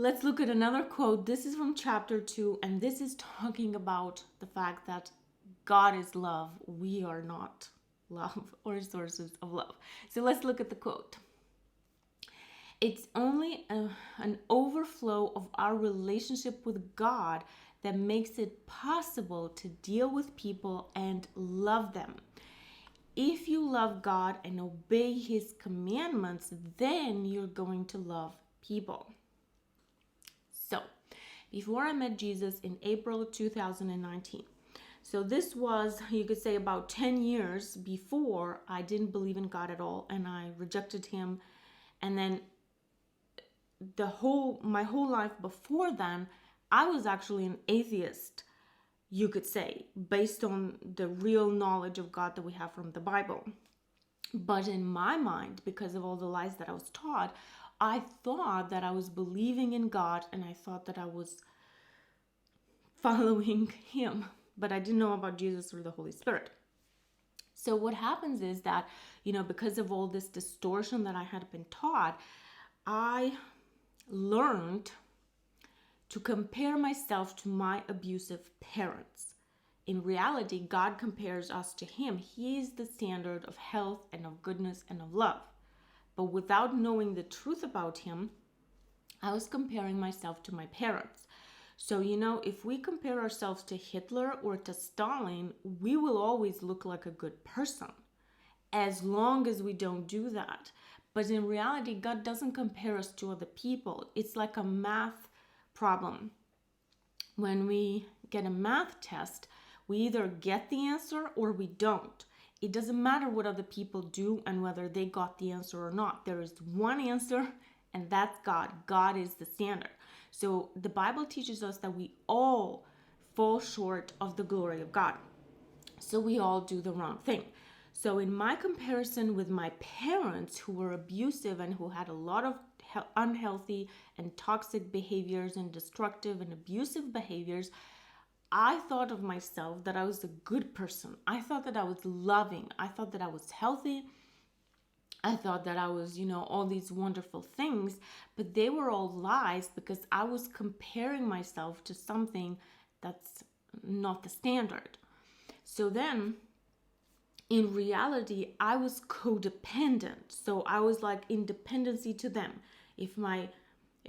let's look at another quote. This is from chapter 2, and this is talking about the fact that God is love. We are not love or sources of love. So let's look at the quote. It's only an overflow of our relationship with God that makes it possible to deal with people and love them. If you love God and obey His commandments, then you're going to love people. So, before I met Jesus in April 2019, so this was, you could say, about 10 years before I didn't believe in God at all and I rejected Him. And then my whole life before then, I was actually an atheist, you could say, based on the real knowledge of God that we have from the Bible. But in my mind, because of all the lies that I was taught, I thought that I was believing in God and I thought that I was following Him. But I didn't know about Jesus or the Holy Spirit. So what happens is that, because of all this distortion that I had been taught, I learned to compare myself to my abusive parents. In reality, God compares us to Him. He is the standard of health and of goodness and of love. But without knowing the truth about Him, I was comparing myself to my parents. So, if we compare ourselves to Hitler or to Stalin, we will always look like a good person, as long as we don't do that. But in reality, God doesn't compare us to other people. It's like a math problem. When we get a math test, we either get the answer or we don't. It doesn't matter what other people do and whether they got the answer or not. There is one answer, and that's God. God is the standard. So the Bible teaches us that we all fall short of the glory of God. So we all do the wrong thing. So in my comparison with my parents, who were abusive and who had a lot of unhealthy and toxic behaviors and destructive and abusive behaviors, I thought of myself that I was a good person. I thought that I was loving. I thought that I was healthy. I thought that I was, all these wonderful things, but they were all lies because I was comparing myself to something that's not the standard. So then, in reality, I was codependent. So I was like in dependency to them. If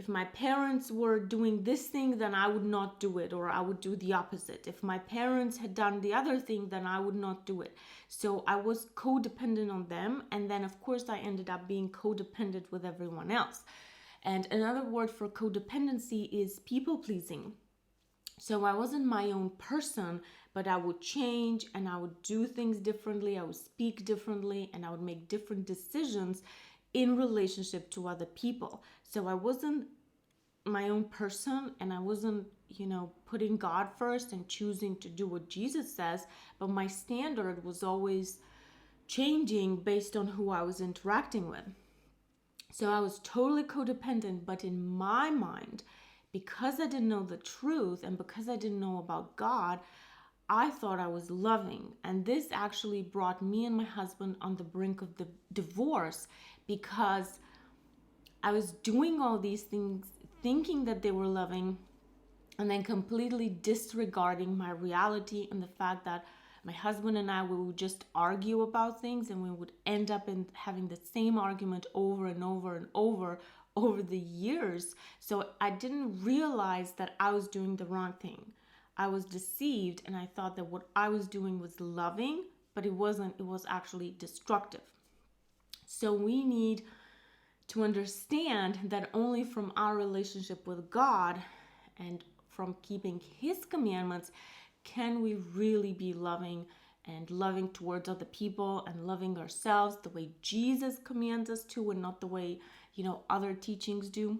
my parents were doing this thing, then I would not do it, or I would do the opposite. If my parents had done the other thing, then I would not do it. So I was codependent on them. And then, of course, I ended up being codependent with everyone else. And another word for codependency is people pleasing. So I wasn't my own person, but I would change and I would do things differently. I would speak differently and I would make different decisions in relationship to other people. So I wasn't my own person and I wasn't, putting God first and choosing to do what Jesus says, but my standard was always changing based on who I was interacting with. So I was totally codependent, but in my mind, because I didn't know the truth and because I didn't know about God, I thought I was loving. And this actually brought me and my husband on the brink of the divorce because I was doing all these things, thinking that they were loving, and then completely disregarding my reality and the fact that my husband and I, we would just argue about things and we would end up in having the same argument over and over and over the years. So I didn't realize that I was doing the wrong thing. I was deceived and I thought that what I was doing was loving, but it wasn't. It was actually destructive. So we need to understand that only from our relationship with God and from keeping His commandments can we really be loving and loving towards other people and loving ourselves the way Jesus commands us to and not the way, other teachings do.